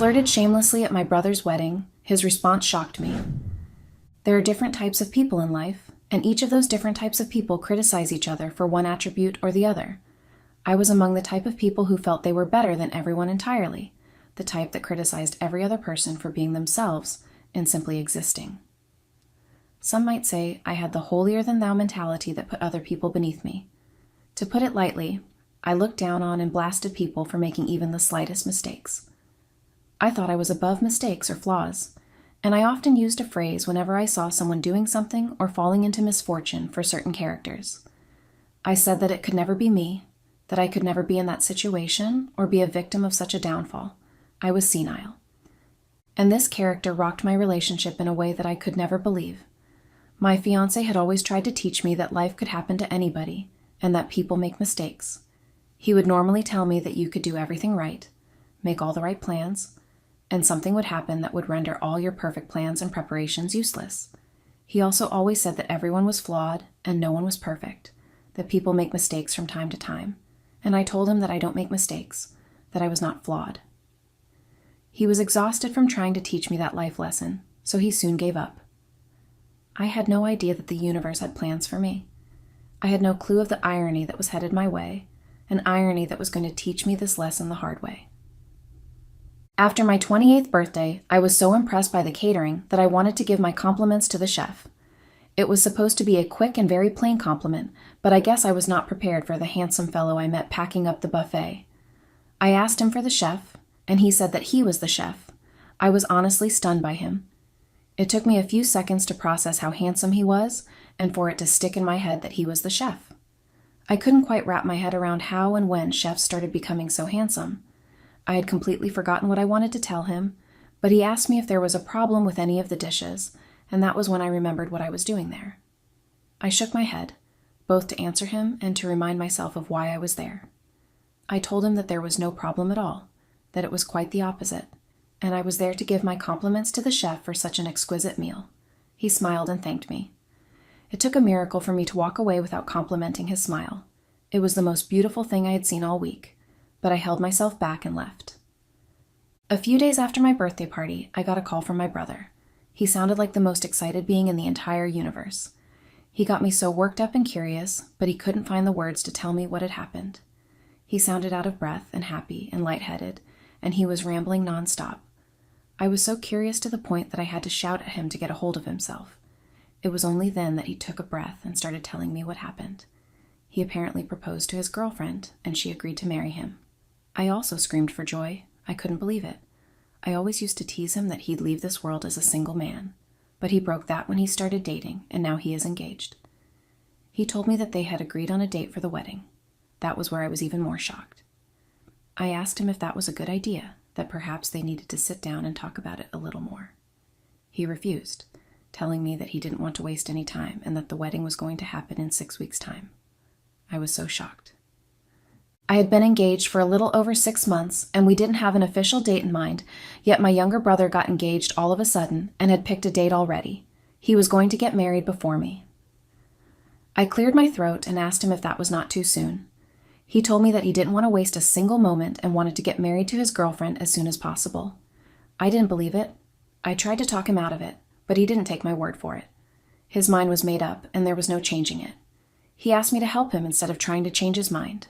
flirted shamelessly at my brother's wedding, his response shocked me. There are different types of people in life, and each of those different types of people criticize each other for one attribute or the other. I was among the type of people who felt they were better than everyone entirely, the type that criticized every other person for being themselves and simply existing. Some might say I had the holier-than-thou mentality that put other people beneath me. To put it lightly, I looked down on and blasted people for making even the slightest mistakes. I thought I was above mistakes or flaws, and I often used a phrase whenever I saw someone doing something or falling into misfortune for certain characters. I said that it could never be me, that I could never be in that situation or be a victim of such a downfall. I was senile. And this character rocked my relationship in a way that I could never believe. My fiancé had always tried to teach me that life could happen to anybody and that people make mistakes. He would normally tell me that you could do everything right, make all the right plans, and something would happen that would render all your perfect plans and preparations useless. He also always said that everyone was flawed and no one was perfect, that people make mistakes from time to time, and I told him that I don't make mistakes, that I was not flawed. He was exhausted from trying to teach me that life lesson, so he soon gave up. I had no idea that the universe had plans for me. I had no clue of the irony that was headed my way, an irony that was going to teach me this lesson the hard way. After my 28th birthday, I was so impressed by the catering that I wanted to give my compliments to the chef. It was supposed to be a quick and very plain compliment, but I guess I was not prepared for the handsome fellow I met packing up the buffet. I asked him for the chef, and he said that he was the chef. I was honestly stunned by him. It took me a few seconds to process how handsome he was, and for it to stick in my head that he was the chef. I couldn't quite wrap my head around how and when chefs started becoming so handsome. I had completely forgotten what I wanted to tell him, but he asked me if there was a problem with any of the dishes, and that was when I remembered what I was doing there. I shook my head, both to answer him and to remind myself of why I was there. I told him that there was no problem at all, that it was quite the opposite, and I was there to give my compliments to the chef for such an exquisite meal. He smiled and thanked me. It took a miracle for me to walk away without complimenting his smile. It was the most beautiful thing I had seen all week, but I held myself back and left. A few days after my birthday party, I got a call from my brother. He sounded like the most excited being in the entire universe. He got me so worked up and curious, but he couldn't find the words to tell me what had happened. He sounded out of breath and happy and lightheaded, and he was rambling nonstop. I was so curious to the point that I had to shout at him to get a hold of himself. It was only then that he took a breath and started telling me what happened. He apparently proposed to his girlfriend, and she agreed to marry him. I also screamed for joy. I couldn't believe it. I always used to tease him that he'd leave this world as a single man, but he broke that when he started dating, and now he is engaged. He told me that they had agreed on a date for the wedding. That was where I was even more shocked. I asked him if that was a good idea, that perhaps they needed to sit down and talk about it a little more. He refused, telling me that he didn't want to waste any time and that the wedding was going to happen in 6 weeks' time. I was so shocked. I had been engaged for a little over 6 months, and we didn't have an official date in mind, yet my younger brother got engaged all of a sudden and had picked a date already. He was going to get married before me. I cleared my throat and asked him if that was not too soon. He told me that he didn't want to waste a single moment and wanted to get married to his girlfriend as soon as possible. I didn't believe it. I tried to talk him out of it, but he didn't take my word for it. His mind was made up, and there was no changing it. He asked me to help him instead of trying to change his mind.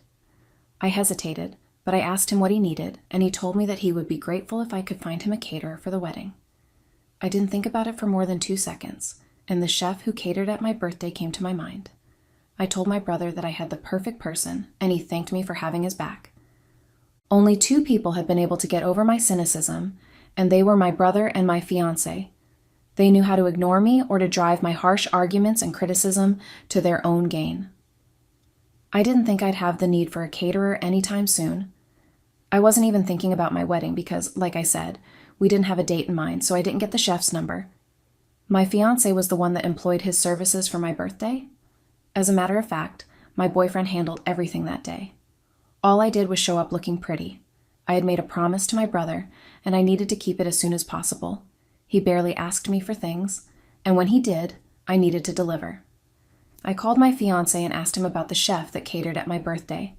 I hesitated, but I asked him what he needed, and he told me that he would be grateful if I could find him a caterer for the wedding. I didn't think about it for more than 2 seconds, and the chef who catered at my birthday came to my mind. I told my brother that I had the perfect person, and he thanked me for having his back. Only 2 people had been able to get over my cynicism, and they were my brother and my fiancé. They knew how to ignore me or to drive my harsh arguments and criticism to their own gain. I didn't think I'd have the need for a caterer anytime soon. I wasn't even thinking about my wedding because, like I said, we didn't have a date in mind, so I didn't get the chef's number. My fiancé was the one that employed his services for my birthday. As a matter of fact, my boyfriend handled everything that day. All I did was show up looking pretty. I had made a promise to my brother, and I needed to keep it as soon as possible. He barely asked me for things, and when he did, I needed to deliver. I called my fiancé and asked him about the chef that catered at my birthday.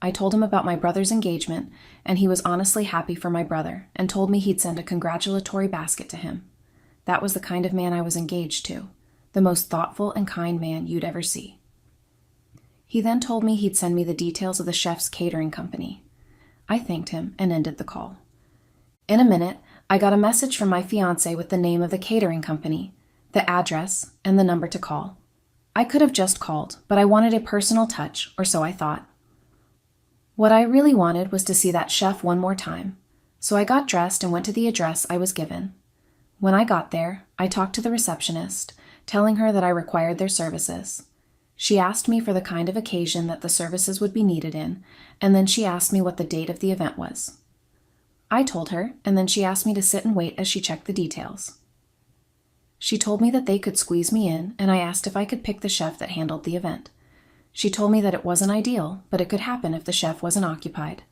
I told him about my brother's engagement, and he was honestly happy for my brother and told me he'd send a congratulatory basket to him. That was the kind of man I was engaged to, the most thoughtful and kind man you'd ever see. He then told me he'd send me the details of the chef's catering company. I thanked him and ended the call. In a minute, I got a message from my fiancé with the name of the catering company, the address, and the number to call. I could have just called, but I wanted a personal touch, or so I thought. What I really wanted was to see that chef one more time, so I got dressed and went to the address I was given. When I got there, I talked to the receptionist, telling her that I required their services. She asked me for the kind of occasion that the services would be needed in, and then she asked me what the date of the event was. I told her, and then she asked me to sit and wait as she checked the details. She told me that they could squeeze me in, and I asked if I could pick the chef that handled the event. She told me that it wasn't ideal, but it could happen if the chef wasn't occupied.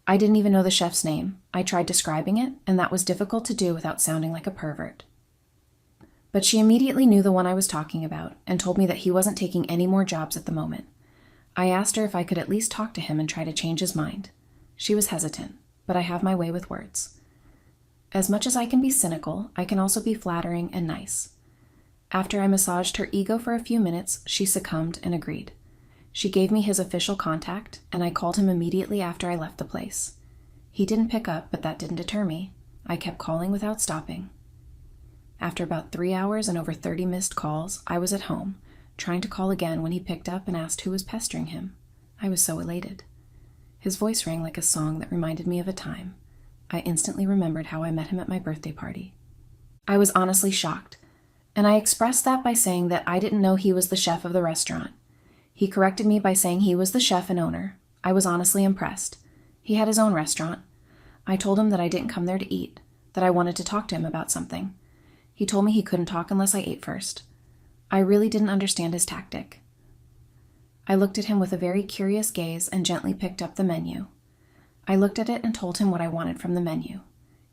I didn't even know the chef's name. I tried describing it, and that was difficult to do without sounding like a pervert. But she immediately knew the one I was talking about and told me that he wasn't taking any more jobs at the moment. I asked her if I could at least talk to him and try to change his mind. She was hesitant, but I have my way with words. As much as I can be cynical, I can also be flattering and nice. After I massaged her ego for a few minutes, she succumbed and agreed. She gave me his official contact, and I called him immediately after I left the place. He didn't pick up, but that didn't deter me. I kept calling without stopping. After about 3 hours and over 30 missed calls, I was at home, trying to call again when he picked up and asked who was pestering him. I was so elated. His voice rang like a song that reminded me of a time. I instantly remembered how I met him at my birthday party. I was honestly shocked, and I expressed that by saying that I didn't know he was the chef of the restaurant. He corrected me by saying he was the chef and owner. I was honestly impressed. He had his own restaurant. I told him that I didn't come there to eat, that I wanted to talk to him about something. He told me he couldn't talk unless I ate first. I really didn't understand his tactic. I looked at him with a very curious gaze and gently picked up the menu. I looked at it and told him what I wanted from the menu.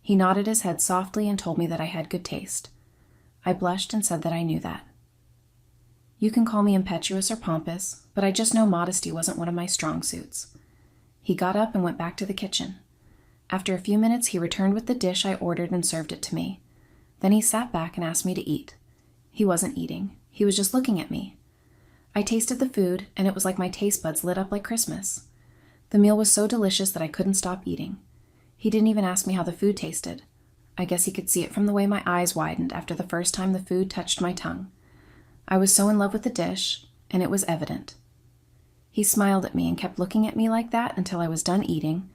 He nodded his head softly and told me that I had good taste. I blushed and said that I knew that. You can call me impetuous or pompous, but I just know modesty wasn't one of my strong suits. He got up and went back to the kitchen. After a few minutes, he returned with the dish I ordered and served it to me. Then he sat back and asked me to eat. He wasn't eating. He was just looking at me. I tasted the food, and it was like my taste buds lit up like Christmas. The meal was so delicious that I couldn't stop eating. He didn't even ask me how the food tasted. I guess he could see it from the way my eyes widened after the first time the food touched my tongue. I was so in love with the dish, and it was evident. He smiled at me and kept looking at me like that until I was done eating.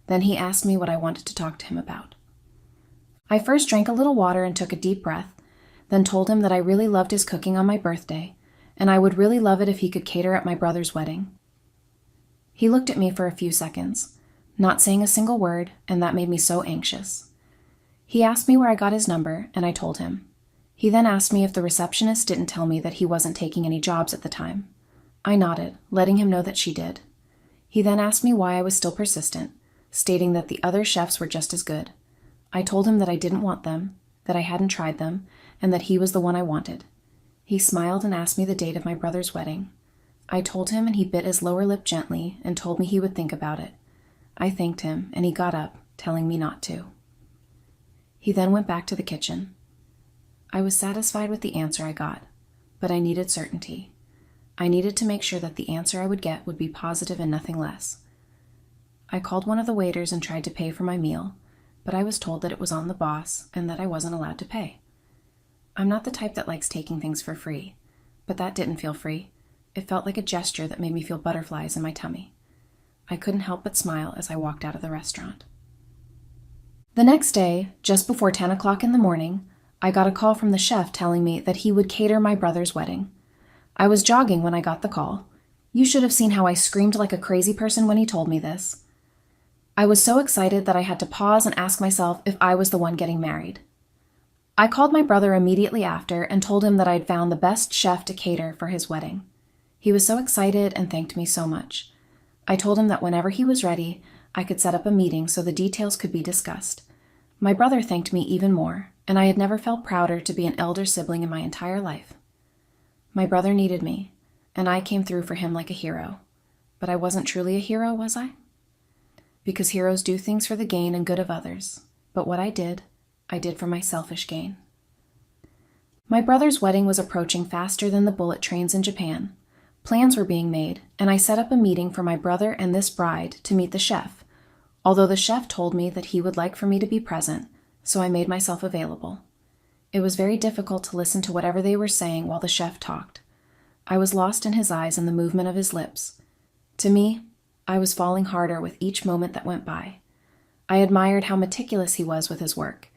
Then he asked me what I wanted to talk to him about. I first drank a little water and took a deep breath, then told him that I really loved his cooking on my birthday, and I would really love it if he could cater at my brother's wedding. He looked at me for a few seconds, not saying a single word, and that made me so anxious. He asked me where I got his number, and I told him. He then asked me if the receptionist didn't tell me that he wasn't taking any jobs at the time. I nodded, letting him know that she did. He then asked me why I was still persistent, stating that the other chefs were just as good. I told him that I didn't want them, that I hadn't tried them, and that he was the one I wanted. He smiled and asked me the date of my brother's wedding. I told him, and he bit his lower lip gently and told me he would think about it. I thanked him, and he got up, telling me not to. He then went back to the kitchen. I was satisfied with the answer I got, but I needed certainty. I needed to make sure that the answer I would get would be positive and nothing less. I called one of the waiters and tried to pay for my meal, but I was told that it was on the boss and that I wasn't allowed to pay. I'm not the type that likes taking things for free, but that didn't feel free. It felt like a gesture that made me feel butterflies in my tummy. I couldn't help but smile as I walked out of the restaurant. The next day, just before 10 o'clock in the morning, I got a call from the chef telling me that he would cater my brother's wedding. I was jogging when I got the call. You should have seen how I screamed like a crazy person when he told me this. I was so excited that I had to pause and ask myself if I was the one getting married. I called my brother immediately after and told him that I'd found the best chef to cater for his wedding. He was so excited and thanked me so much. I told him that whenever he was ready, I could set up a meeting so the details could be discussed. My brother thanked me even more, and I had never felt prouder to be an elder sibling in my entire life. My brother needed me, and I came through for him like a hero. But I wasn't truly a hero, was I? Because heroes do things for the gain and good of others. But what I did for my selfish gain. My brother's wedding was approaching faster than the bullet trains in Japan. Plans were being made, and I set up a meeting for my brother and this bride to meet the chef, although the chef told me that he would like for me to be present, so I made myself available. It was very difficult to listen to whatever they were saying while the chef talked. I was lost in his eyes and the movement of his lips. To me, I was falling harder with each moment that went by. I admired how meticulous he was with his work.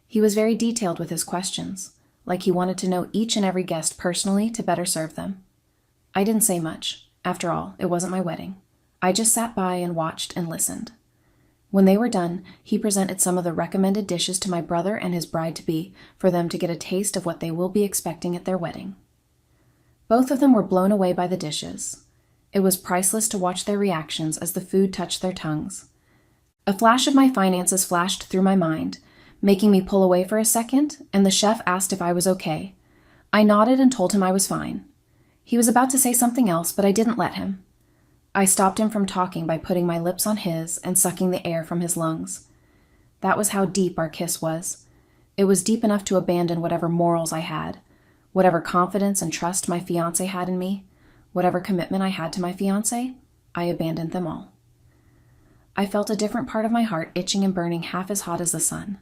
He was very detailed with his questions, like he wanted to know each and every guest personally to better serve them. I didn't say much. After all, it wasn't my wedding. I just sat by and watched and listened. When they were done, he presented some of the recommended dishes to my brother and his bride-to-be for them to get a taste of what they will be expecting at their wedding. Both of them were blown away by the dishes. It was priceless to watch their reactions as the food touched their tongues. A flash of my finances flashed through my mind, making me pull away for a second, and the chef asked if I was okay. I nodded and told him I was fine. He was about to say something else, but I didn't let him. I stopped him from talking by putting my lips on his and sucking the air from his lungs. That was how deep our kiss was. It was deep enough to abandon whatever morals I had, whatever confidence and trust my fiancé had in me, whatever commitment I had to my fiancé, I abandoned them all. I felt a different part of my heart itching and burning half as hot as the sun.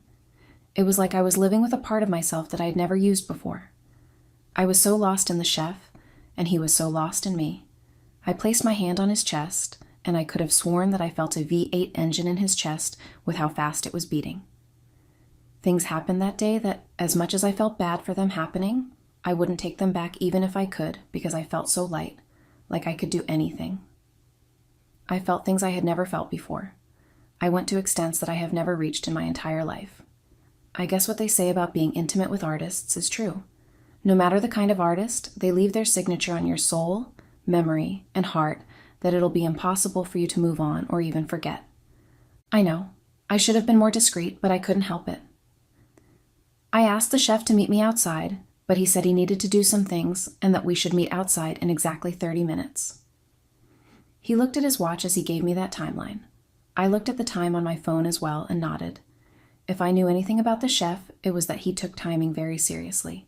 It was like I was living with a part of myself that I had never used before. I was so lost in the chef, and he was so lost in me. I placed my hand on his chest, and I could have sworn that I felt a V8 engine in his chest with how fast it was beating. Things happened that day that, as much as I felt bad for them happening, I wouldn't take them back even if I could, because I felt so light, like I could do anything. I felt things I had never felt before. I went to extents that I have never reached in my entire life. I guess what they say about being intimate with artists is true. No matter the kind of artist, they leave their signature on your soul, memory, and heart that it'll be impossible for you to move on or even forget. I know, I should have been more discreet, but I couldn't help it. I asked the chef to meet me outside, but he said he needed to do some things and that we should meet outside in exactly 30 minutes. He looked at his watch as he gave me that timeline. I looked at the time on my phone as well and nodded. If I knew anything about the chef, it was that he took timing very seriously.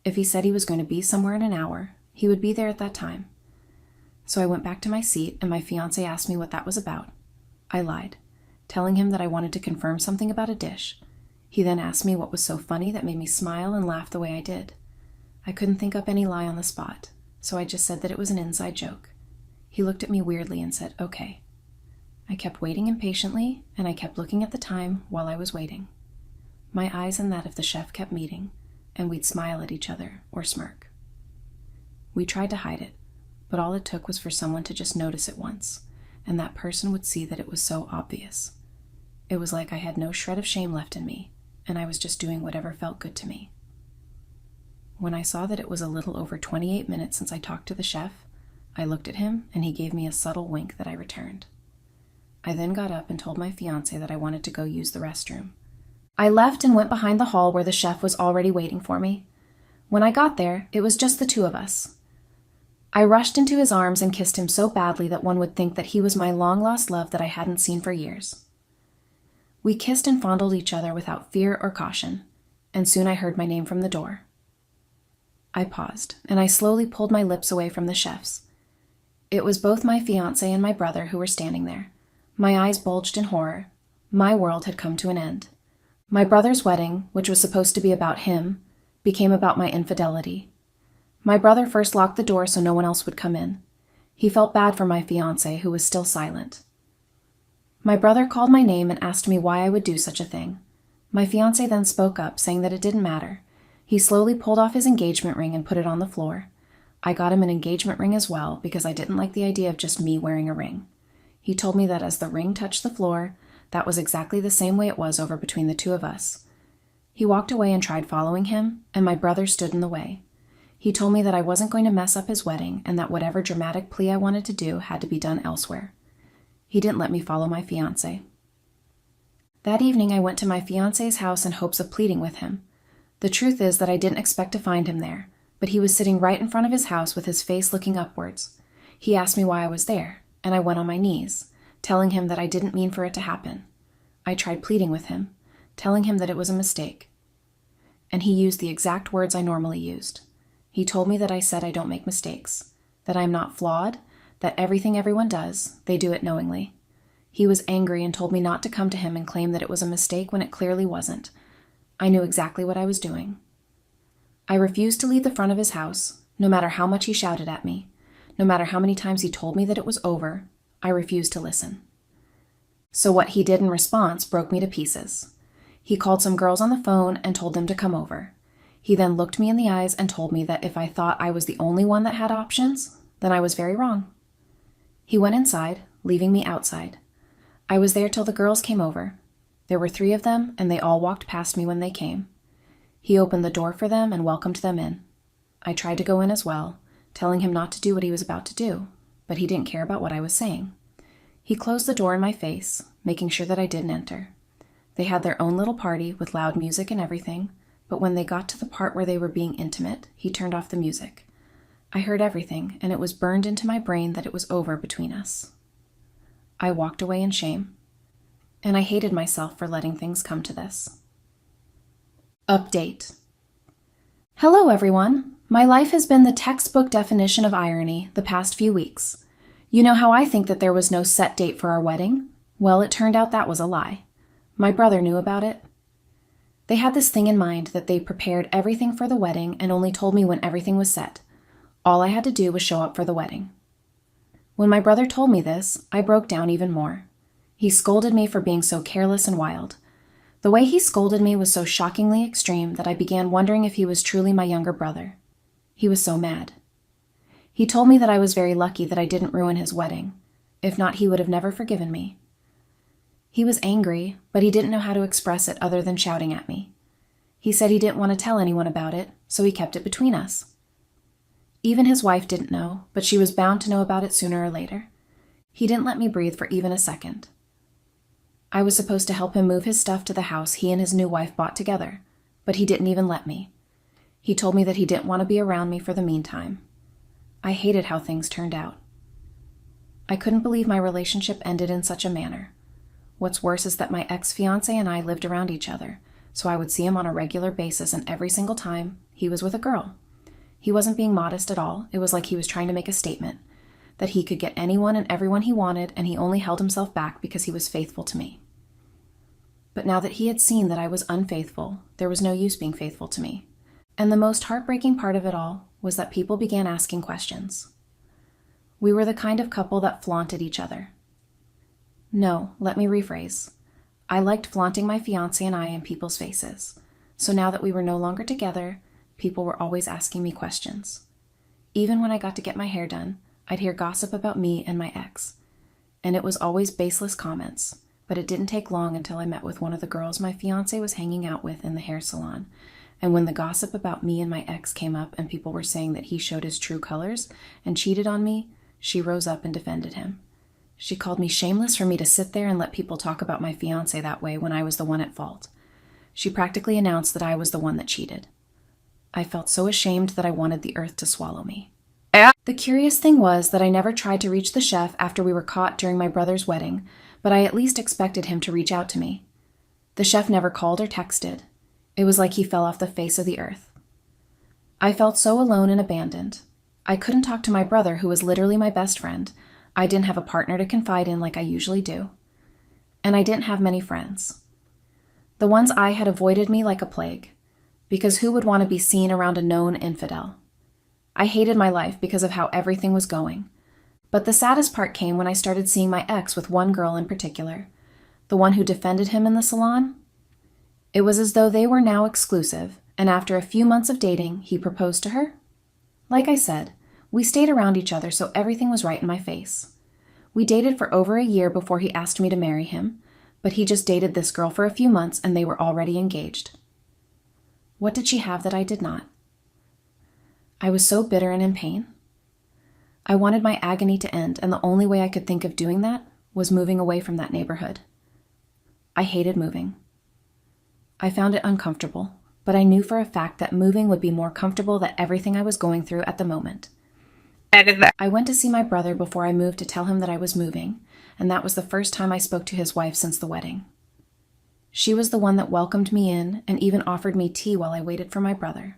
If he said he was going to be somewhere in an hour, he would be there at that time. So I went back to my seat and my fiancé asked me what that was about. I lied, telling him that I wanted to confirm something about a dish. He then asked me what was so funny that made me smile and laugh the way I did. I couldn't think up any lie on the spot, so I just said that it was an inside joke. He looked at me weirdly and said, "Okay." I kept waiting impatiently, and I kept looking at the time while I was waiting. My eyes and that of the chef kept meeting, and we'd smile at each other or smirk. We tried to hide it, but all it took was for someone to just notice it once, and that person would see that it was so obvious. It was like I had no shred of shame left in me, and I was just doing whatever felt good to me. When I saw that it was a little over 28 minutes since I talked to the chef, I looked at him, and he gave me a subtle wink that I returned. I then got up and told my fiancé that I wanted to go use the restroom. I left and went behind the hall where the chef was already waiting for me. When I got there, it was just the two of us. I rushed into his arms and kissed him so badly that one would think that he was my long-lost love that I hadn't seen for years. We kissed and fondled each other without fear or caution, and soon I heard my name from the door. I paused, and I slowly pulled my lips away from the chef's. It was both my fiancé and my brother who were standing there. My eyes bulged in horror. My world had come to an end. My brother's wedding, which was supposed to be about him, became about my infidelity. My brother first locked the door so no one else would come in. He felt bad for my fiancé, who was still silent. My brother called my name and asked me why I would do such a thing. My fiancé then spoke up, saying that it didn't matter. He slowly pulled off his engagement ring and put it on the floor. I got him an engagement ring as well because I didn't like the idea of just me wearing a ring. He told me that as the ring touched the floor, that was exactly the same way it was over between the two of us. He walked away and tried following him, and my brother stood in the way. He told me that I wasn't going to mess up his wedding and that whatever dramatic plea I wanted to do had to be done elsewhere. He didn't let me follow my fiancé. That evening I went to my fiancé's house in hopes of pleading with him. The truth is that I didn't expect to find him there, but he was sitting right in front of his house with his face looking upwards. He asked me why I was there. and I went on my knees, telling him that I didn't mean for it to happen. I tried pleading with him, telling him that it was a mistake. And he used the exact words I normally used. He told me that I said I don't make mistakes, that I am not flawed, that everything everyone does, they do it knowingly. He was angry and told me not to come to him and claim that it was a mistake when it clearly wasn't. I knew exactly what I was doing. I refused to leave the front of his house, no matter how much he shouted at me, no matter how many times he told me that it was over. I refused to listen. So what he did in response broke me to pieces. He called some girls on the phone and told them to come over. He then looked me in the eyes and told me that if I thought I was the only one that had options, then I was very wrong. He went inside, leaving me outside. I was there till the girls came over. There were 3 of them, and they all walked past me when they came. He opened the door for them and welcomed them in. I tried to go in as well, telling him not to do what he was about to do, but he didn't care about what I was saying. He closed the door in my face, making sure that I didn't enter. They had their own little party with loud music and everything, but when they got to the part where they were being intimate, he turned off the music. I heard everything, and it was burned into my brain that it was over between us. I walked away in shame, and I hated myself for letting things come to this. Update. Hello, everyone. My life has been the textbook definition of irony the past few weeks. You know how I think that there was no set date for our wedding? Well, it turned out that was a lie. My brother knew about it. They had this thing in mind that they prepared everything for the wedding and only told me when everything was set. All I had to do was show up for the wedding. When my brother told me this, I broke down even more. He scolded me for being so careless and wild. The way he scolded me was so shockingly extreme that I began wondering if he was truly my younger brother. He was so mad. He told me that I was very lucky that I didn't ruin his wedding. If not, he would have never forgiven me. He was angry, but he didn't know how to express it other than shouting at me. He said he didn't want to tell anyone about it, so he kept it between us. Even his wife didn't know, but she was bound to know about it sooner or later. He didn't let me breathe for even a second. I was supposed to help him move his stuff to the house he and his new wife bought together, but he didn't even let me. He told me that he didn't want to be around me for the meantime. I hated how things turned out. I couldn't believe my relationship ended in such a manner. What's worse is that my ex-fiancé and I lived around each other, so I would see him on a regular basis, and every single time, he was with a girl. He wasn't being modest at all. It was like he was trying to make a statement, that he could get anyone and everyone he wanted, and he only held himself back because he was faithful to me. But now that he had seen that I was unfaithful, there was no use being faithful to me. And the most heartbreaking part of it all was that people began asking questions. We were the kind of couple that flaunted each other. No, let me rephrase. I liked flaunting my fiancé and I in people's faces. So now that we were no longer together, people were always asking me questions. Even when I got to get my hair done, I'd hear gossip about me and my ex. And it was always baseless comments, but it didn't take long until I met with one of the girls my fiancé was hanging out with in the hair salon. And when the gossip about me and my ex came up and people were saying that he showed his true colors and cheated on me, she rose up and defended him. She called me shameless for me to sit there and let people talk about my fiancé that way when I was the one at fault. She practically announced that I was the one that cheated. I felt so ashamed that I wanted the earth to swallow me. The curious thing was that I never tried to reach the chef after we were caught during my brother's wedding, but I at least expected him to reach out to me. The chef never called or texted. It was like he fell off the face of the earth. I felt so alone and abandoned. I couldn't talk to my brother, who was literally my best friend. I didn't have a partner to confide in like I usually do. And I didn't have many friends. The ones I had avoided me like a plague, because who would want to be seen around a known infidel? I hated my life because of how everything was going. But the saddest part came when I started seeing my ex with one girl in particular, the one who defended him in the salon. It was as though they were now exclusive, and after a few months of dating, he proposed to her. Like I said, we stayed around each other, so everything was right in my face. We dated for over a year before he asked me to marry him, but he just dated this girl for a few months and they were already engaged. What did she have that I did not? I was so bitter and in pain. I wanted my agony to end, and the only way I could think of doing that was moving away from that neighborhood. I hated moving. I found it uncomfortable, but I knew for a fact that moving would be more comfortable than everything I was going through at the moment. I went to see my brother before I moved to tell him that I was moving, and that was the first time I spoke to his wife since the wedding. She was the one that welcomed me in and even offered me tea while I waited for my brother.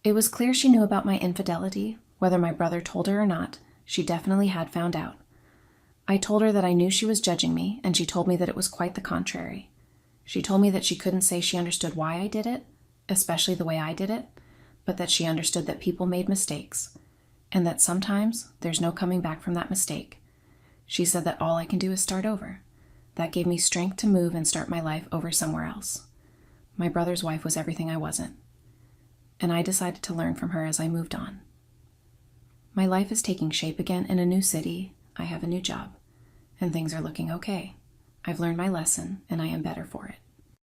It was clear she knew about my infidelity. Whether my brother told her or not, she definitely had found out. I told her that I knew she was judging me, and she told me that it was quite the contrary. She told me that she couldn't say she understood why I did it, especially the way I did it, but that she understood that people made mistakes, and that sometimes there's no coming back from that mistake. She said that all I can do is start over. That gave me strength to move and start my life over somewhere else. My brother's wife was everything I wasn't, and I decided to learn from her as I moved on. My life is taking shape again in a new city. I have a new job, and things are looking okay. I've learned my lesson, and I am better for it.